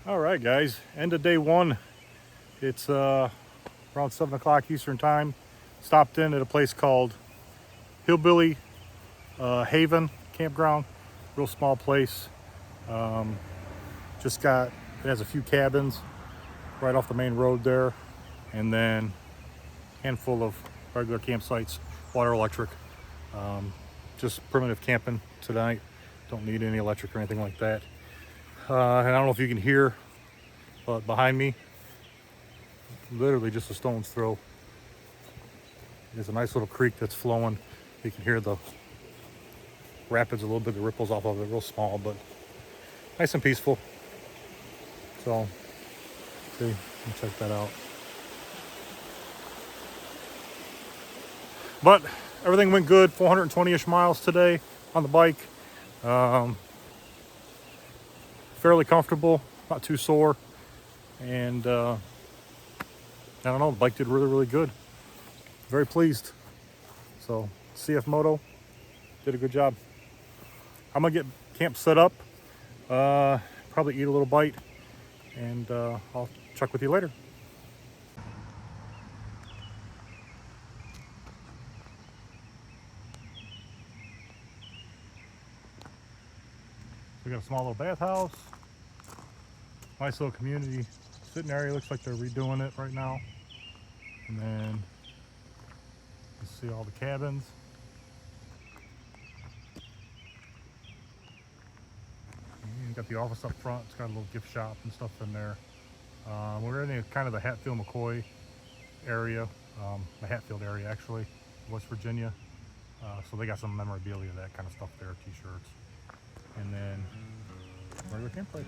All right, guys, end of day one. It's around 7 o'clock Eastern time. Stopped in at a place called Hillbilly Haven Campground. Real small place. It has a few cabins right off the main road there, and then a handful of regular campsites, water, electric. Just primitive camping tonight. Don't need any electric or anything like that. And I don't know if you can hear, but behind me, literally just a stone's throw, there's a nice little creek that's flowing. You can hear the rapids a little bit, the ripples off of it, real small, but nice and peaceful. So, see, check that out. But everything went good. 420-ish miles today on the bike. Fairly comfortable, not too sore, and I don't know, the bike did really, really good. Very pleased. So CF Moto did a good job. I'm gonna get camp set up, probably eat a little bite, and I'll check with you later. We got a small little bathhouse, nice little community sitting area. Looks like they're redoing it right now. And then you see all the cabins. You got the office up front. It's got a little gift shop and stuff in there. We're in kind of the Hatfield-McCoy area, the Hatfield area actually, West Virginia. So they got some memorabilia, that kind of stuff there, t-shirts. And then regular campsites.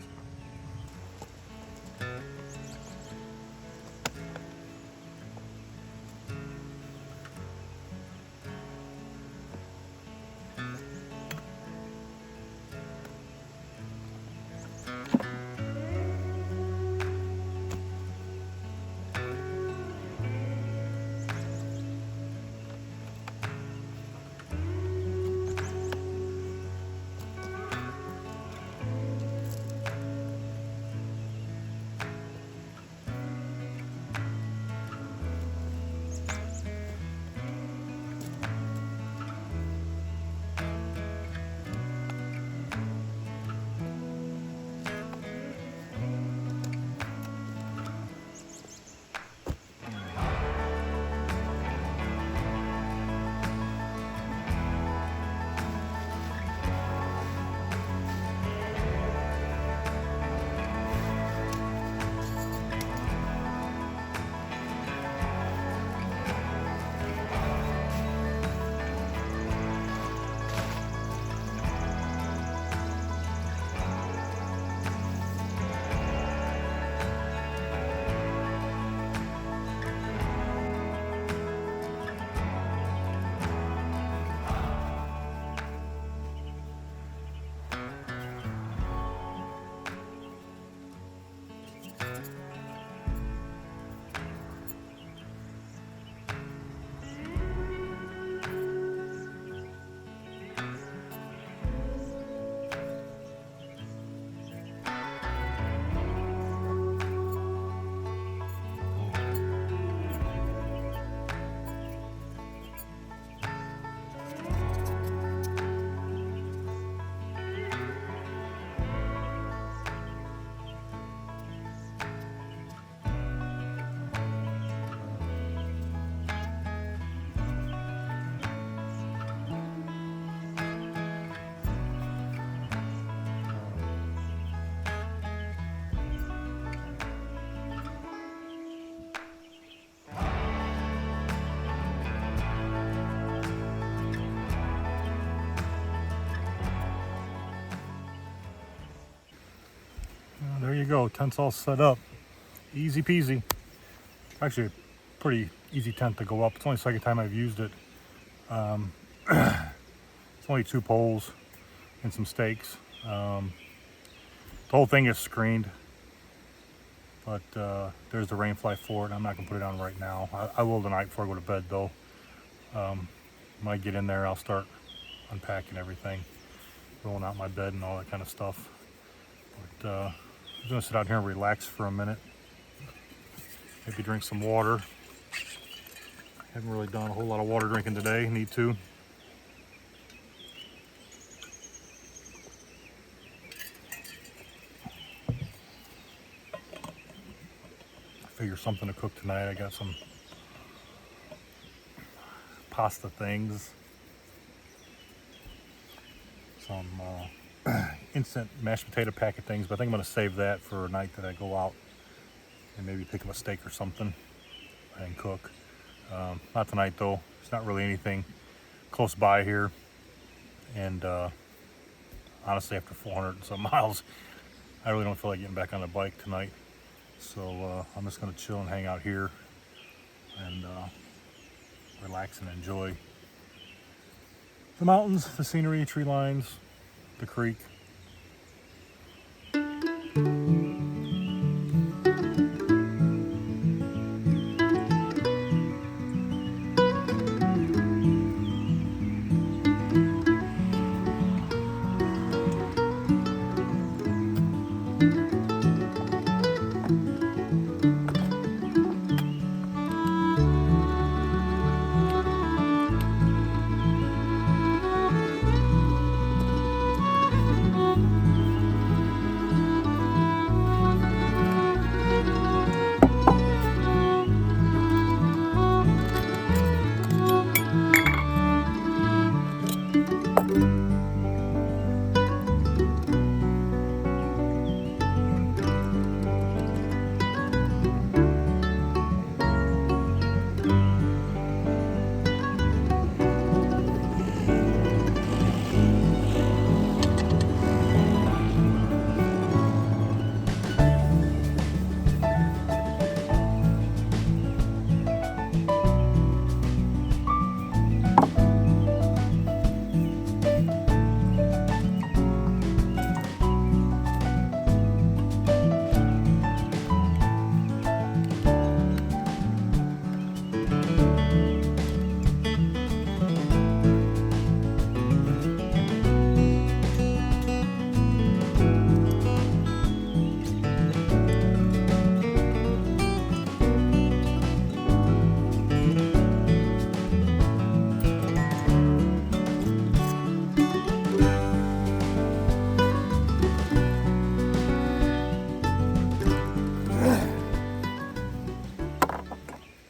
There you go, tent's all set up. Easy peasy. Actually, a pretty easy tent to go up. It's only the second time I've used it. It's only 2 poles and some stakes. The whole thing is screened, but there's the rain fly for it. I'm not gonna put it on right now. I will tonight before I go to bed though. When I get in there, I'll start unpacking everything, rolling out my bed and all that kind of stuff. But I'm gonna sit out here and relax for a minute. Maybe drink some water. Haven't really done a whole lot of water drinking today. Need to. Figure something to cook tonight. I got some pasta things, some instant mashed potato packet things, but I think I'm gonna save that for a night that I go out and maybe pick up a steak or something and cook. Not tonight though. It's not really anything close by here, and honestly, after 400 and some miles, I really don't feel like getting back on the bike tonight. So I'm just gonna chill and hang out here and relax and enjoy the mountains, the scenery, tree lines, the creek.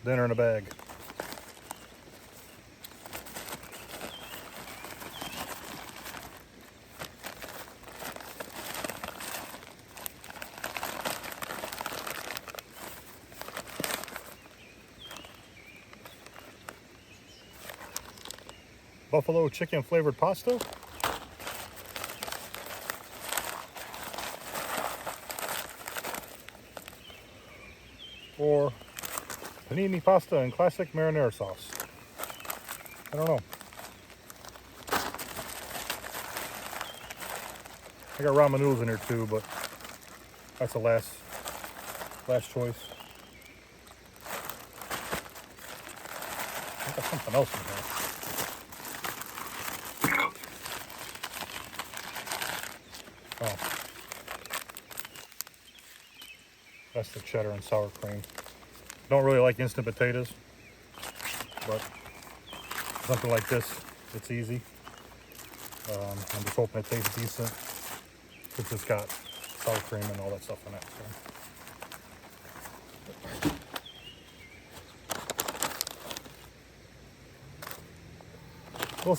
Dinner in a bag. Buffalo chicken flavored pasta. Or panini pasta and classic marinara sauce. I don't know. I got ramen noodles in here too, but that's the last choice. I got something else in here. Oh, that's the cheddar and sour cream. Don't really like instant potatoes, but something like this, it's easy. I'm just hoping it tastes decent since it's got sour cream and all that stuff in it. So. We'll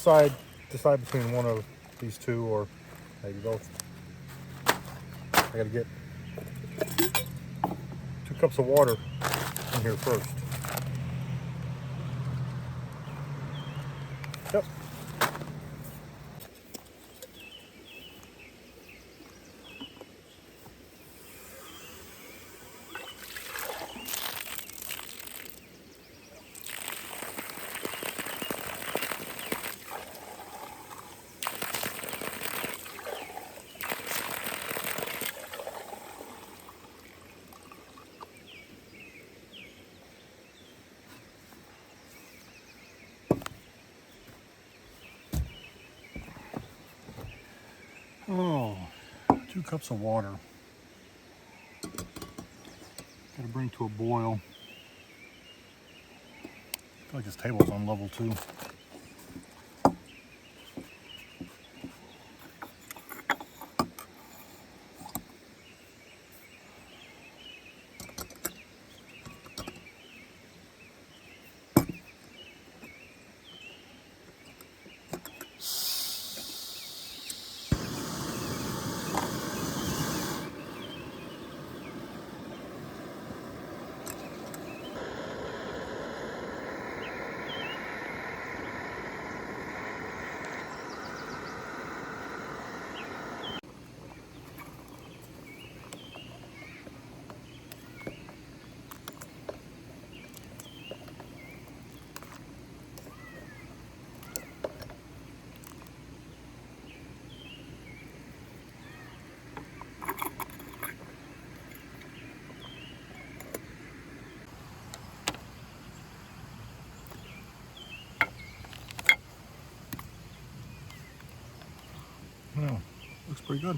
decide between one of these two or maybe both. I gotta get 2 cups of water in here first. Yep. Oh, 2 cups of water. Gotta bring to a boil. I feel like this table's on level 2. Yeah, looks pretty good.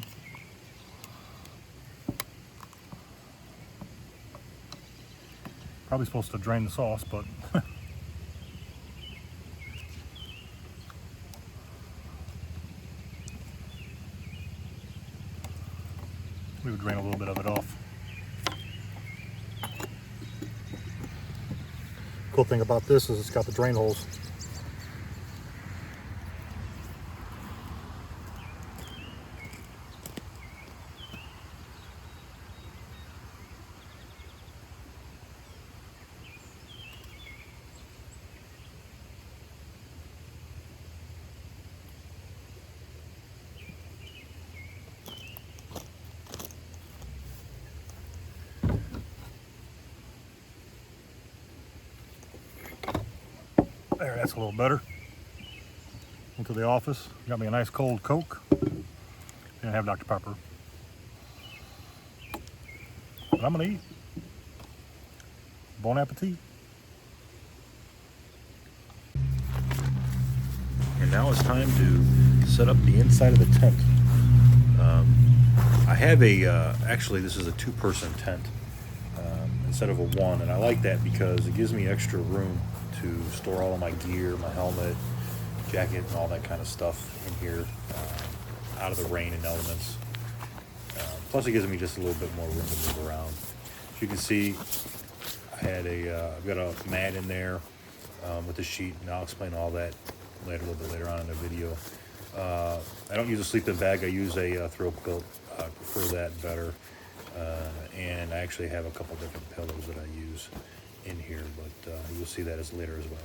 Probably supposed to drain the sauce, but we would drain a little bit of it off. Cool thing about this is it's got the drain holes. There, that's a little better. Went to the office, got me a nice cold Coke. Didn't have Dr. Pepper. But I'm gonna eat. Bon appetit. And now it's time to set up the inside of the tent. I have actually this is a 2-person tent instead of a 1, and I like that because it gives me extra room to store all of my gear, my helmet, jacket, and all that kind of stuff in here, out of the rain and elements. Plus it gives me just a little bit more room to move around. As you can see, I've got a mat in there with a sheet, and I'll explain all that a little bit later on in the video. I don't use a sleeping bag, I use a throw quilt. I prefer that better. And I actually have a couple different pillows that I use in here, but you'll see that as later as well.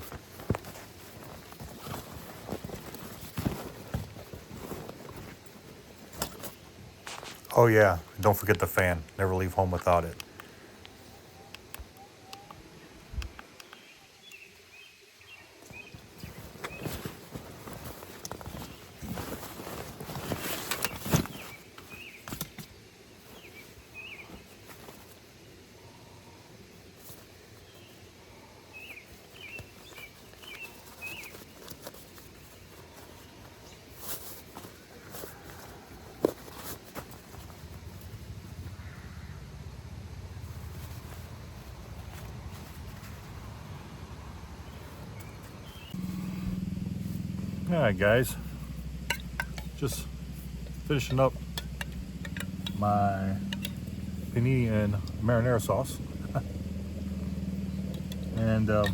Oh yeah, don't forget the fan. Never leave home without it. All right, guys, just finishing up my panini and marinara sauce. And I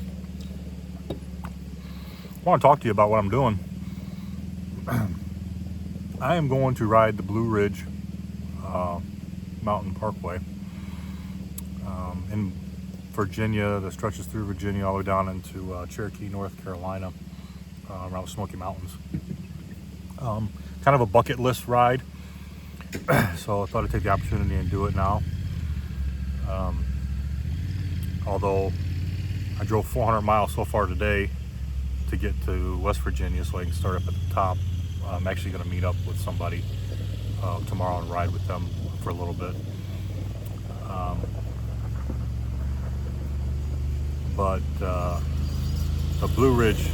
want to talk to you about what I'm doing. I am going to ride the Blue Ridge Mountain Parkway in Virginia, that stretches through Virginia all the way down into Cherokee, North Carolina, around the Smoky Mountains. Kind of a bucket list ride, so I thought I'd take the opportunity and do it now. Although I drove 400 miles so far today to get to West Virginia, so I can start up at the top. I'm actually going to meet up with somebody tomorrow and ride with them for a little bit. But the Blue Ridge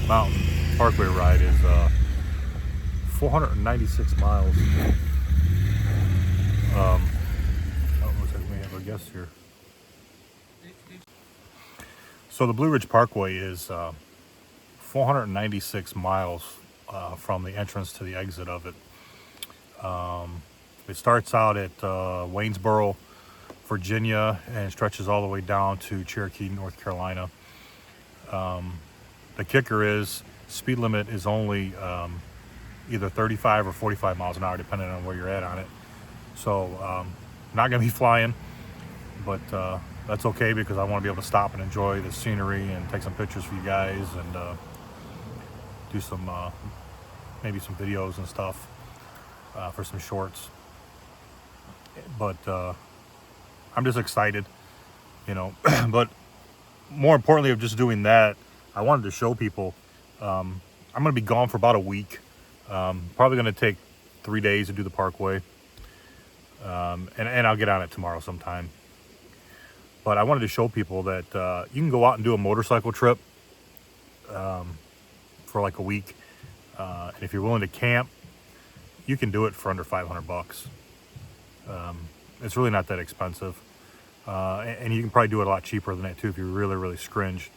Mountain Parkway ride is 496 miles. Oh, looks like we have a guest here. So the Blue Ridge Parkway is 496 miles from the entrance to the exit of it. It starts out at Waynesboro, Virginia, and stretches all the way down to Cherokee, North Carolina. The kicker is speed limit is only either 35 or 45 miles an hour, depending on where you're at on it. So not going to be flying, but that's okay because I want to be able to stop and enjoy the scenery and take some pictures for you guys and do some maybe some videos and stuff for some shorts. But I'm just excited, you know. But more importantly of just doing that, I wanted to show people I'm going to be gone for about a week. Probably going to take 3 days to do the Parkway, and I'll get on it tomorrow sometime. But I wanted to show people that you can go out and do a motorcycle trip for like a week, and if you're willing to camp, you can do it for under $500. It's really not that expensive, and you can probably do it a lot cheaper than that too if you're really scringed.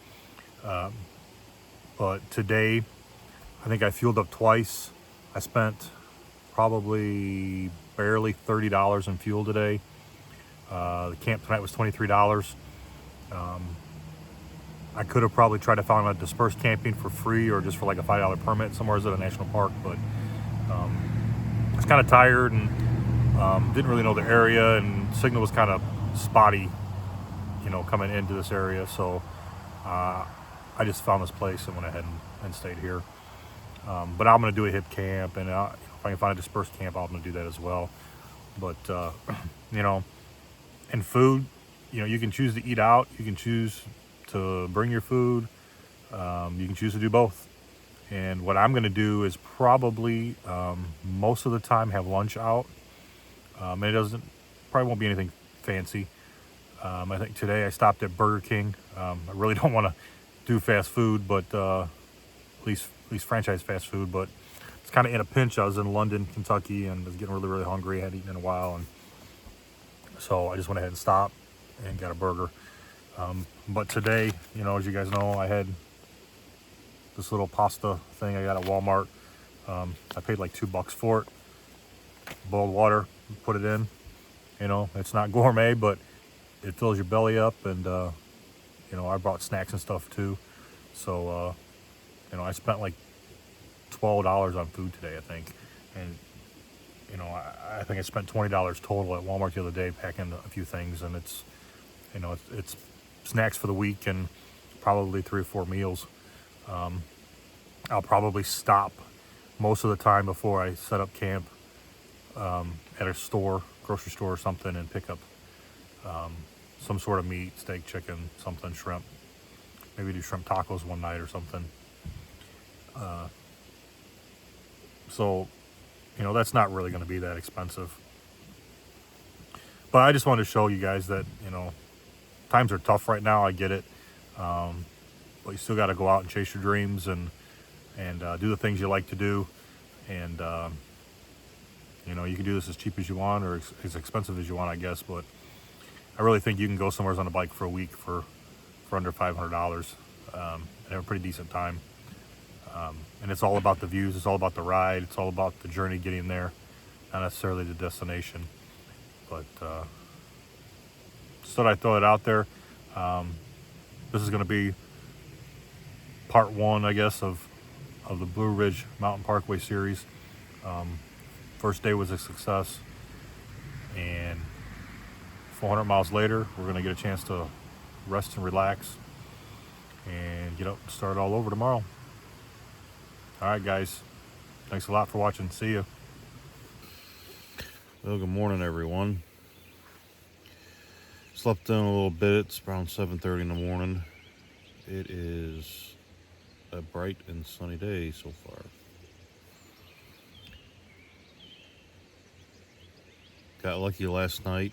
But today, I think I fueled up twice. I spent probably barely $30 in fuel today. The camp tonight was $23. I could have probably tried to find a dispersed camping for free or just for like a $5 permit somewhere at a national park, but I was kind of tired and didn't really know the area, and signal was kind of spotty, you know, coming into this area. So I just found this place and went ahead and stayed here. But I'm going to do a hip camp, and if I can find a dispersed camp, I'm going to do that as well. But you know, and food, you know, you can choose to eat out, you can choose to bring your food, you can choose to do both. And what I'm going to do is probably most of the time have lunch out. And it probably won't be anything fancy. I think today I stopped at Burger King. I really don't want to do fast food, but at least franchise fast food. But it's kind of in a pinch. I was in London, Kentucky, and was getting really hungry. I hadn't eaten in a while, and so I just went ahead and stopped and got a burger. But today, you know, as you guys know, I had this little pasta thing I got at Walmart. I paid like $2 for it. Boiled water, put it in. You know, it's not gourmet, but it fills your belly up, and you know, I brought snacks and stuff too. So you know, I spent like $12 on food today, I think. And you know, I think I spent $20 total at Walmart the other day packing a few things, and it's, you know, it's snacks for the week and probably 3 or 4 meals. I'll probably stop most of the time before I set up camp at a store, grocery store or something, and pick up some sort of meat, steak, chicken, something, shrimp. Maybe do shrimp tacos one night or something. So, you know, that's not really going to be that expensive. But I just wanted to show you guys that, you know, times are tough right now. I get it. But you still got to go out and chase your dreams and do the things you like to do. And, you know, you can do this as cheap as you want or as expensive as you want, I guess. But I really think you can go somewhere on a bike for a week for under $500 and have a pretty decent time. And it's all about the views. It's all about the ride. It's all about the journey getting there, not necessarily the destination. But just thought I'd throw it out there. This is going to be part 1, I guess, of the Blue Ridge Mountain Parkway series. First day was a success, and 400 miles later, we're going to get a chance to rest and relax and get up and start all over tomorrow. All right, guys. Thanks a lot for watching. See you. Well, good morning, everyone. Slept in a little bit. It's around 7:30 in the morning. It is a bright and sunny day so far. Got lucky last night.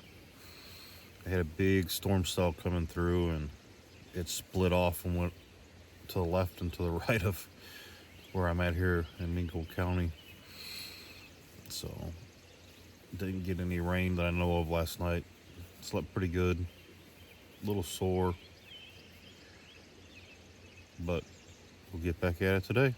I had a big storm cell coming through, and it split off and went to the left and to the right of where I'm at here in Mingo County. So didn't get any rain that I know of last night. Slept pretty good. A little sore. but we'll get back at it today.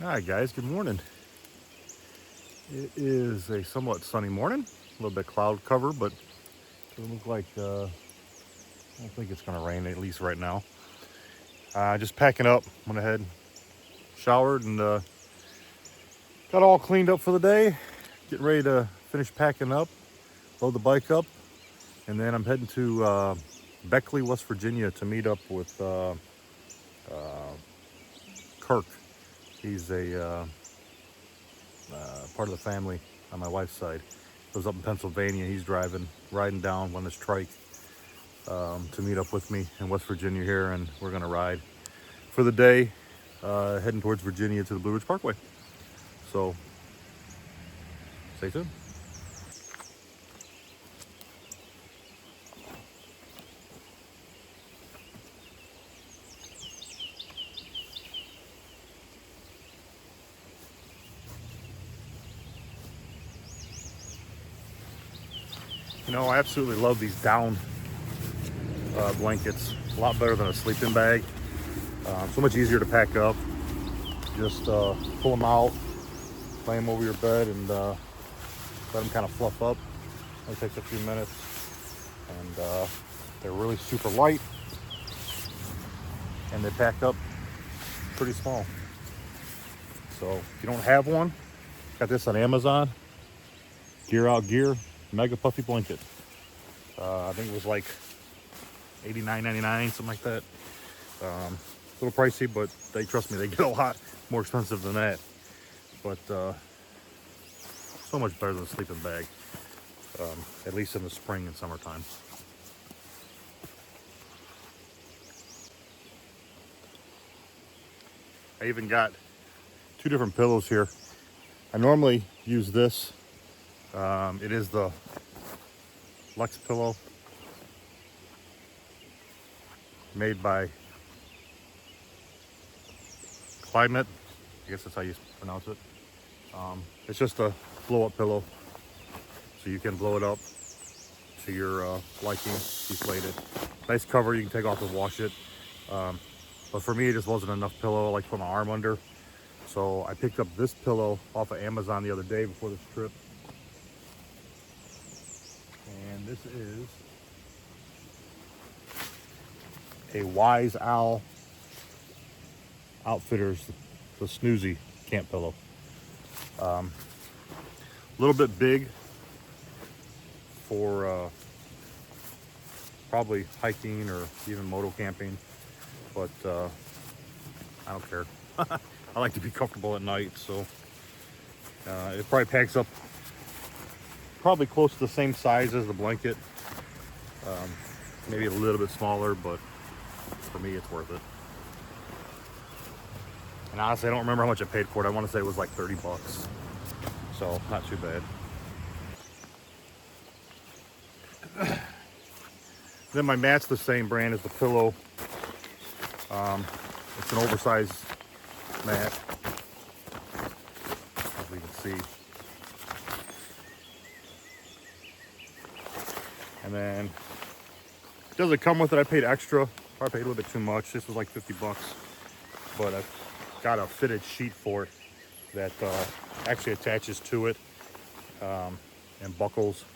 Hi guys, good morning. It is a somewhat sunny morning, a little bit cloud cover, but it doesn't look like, I don't think it's gonna rain, at least right now. Just packing up, went ahead, showered, and got all cleaned up for the day. Getting ready to finish packing up, load the bike up, and then I'm heading to Beckley, West Virginia to meet up with Kirk. He's a part of the family on my wife's side. Lives up in Pennsylvania. He's riding down on his trike to meet up with me in West Virginia here, and we're gonna ride for the day, heading towards Virginia to the Blue Ridge Parkway. So stay tuned. You know, I absolutely love these down blankets. A lot better than a sleeping bag. So much easier to pack up. Just pull them out, lay them over your bed, and let them kind of fluff up. It takes a few minutes, and they're really super light, and they pack up pretty small. So if you don't have one, got this on Amazon. Gear Out Gear Mega Puffy Blanket. I think it was like $89.99, something like that. A little pricey, but trust me, they get a lot more expensive than that. But so much better than a sleeping bag, at least in the spring and summertime. I even got 2 different pillows here. I normally use this. It is the Lux pillow, made by Climate. I guess that's how you pronounce it. It's just a blow-up pillow, so you can blow it up to your liking, deflate it. Nice cover, you can take off and wash it. But for me, it just wasn't enough pillow. I like to put my arm under. So I picked up this pillow off of Amazon the other day before this trip. And this is a Wise Owl Outfitters, the Snoozy camp pillow. A little bit big for probably hiking or even moto camping, but I don't care. I like to be comfortable at night, so it probably packs up probably close to the same size as the blanket. Maybe a little bit smaller, but for me it's worth it. And honestly, I don't remember how much I paid for it. I want to say it was like 30 bucks. So not too bad. Then my mat's the same brand as the pillow. It's an oversized mat, as we can see. And then it doesn't come with it. I paid extra. Probably paid a little bit too much. This was like 50 bucks. But I got a fitted sheet for it that actually attaches to it and buckles.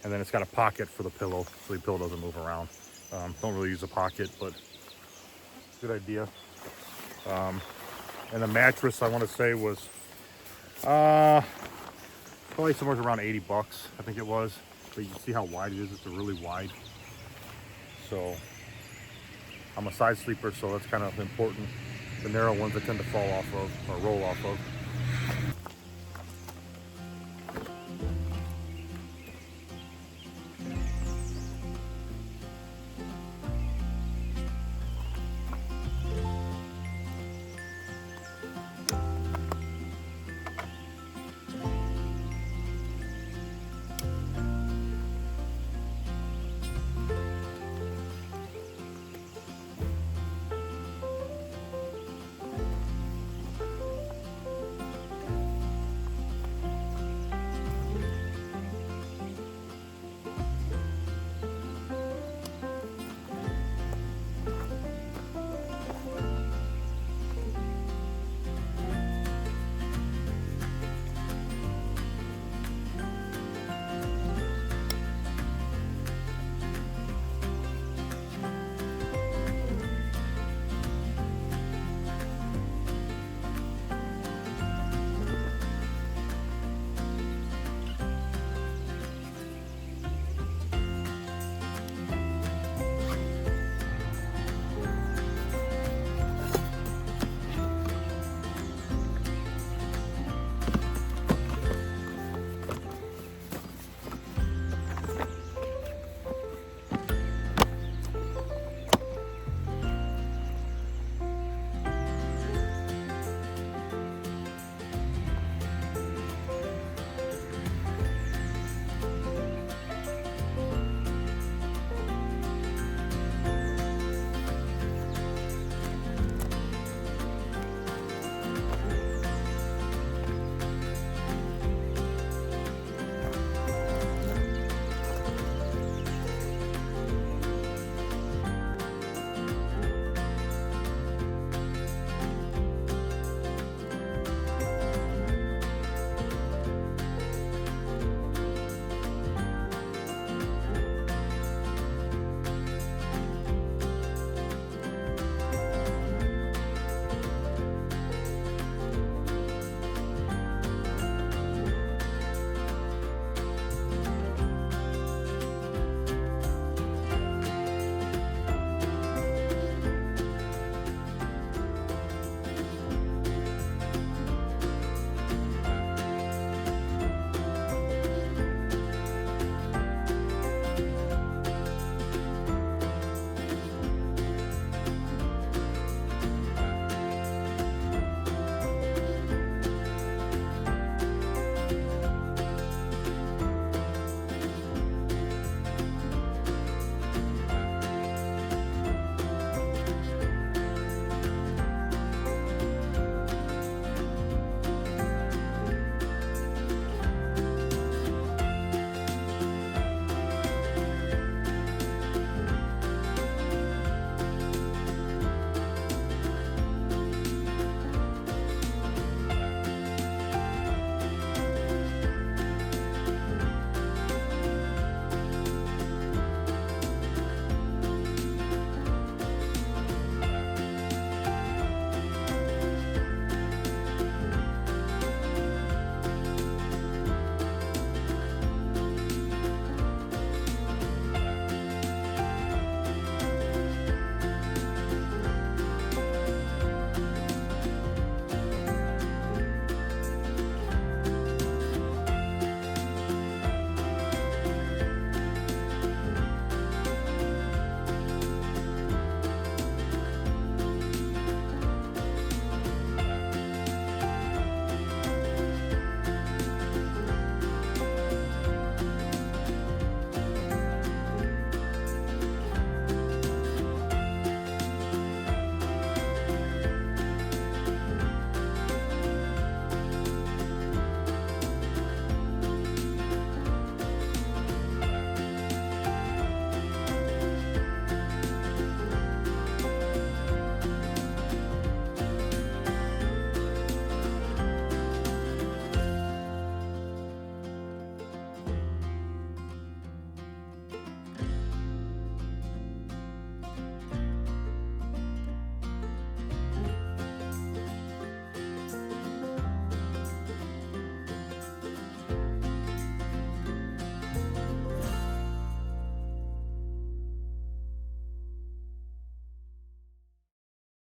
And then it's got a pocket for the pillow, so the pillow doesn't move around. Don't really use a pocket, but good idea. And the mattress, I want to say, was probably somewhere around 80 bucks, I think it was. But you can see how wide it is. It's really wide. So I'm a side sleeper, so that's kind of important. The narrow ones I tend to fall off of or roll off of.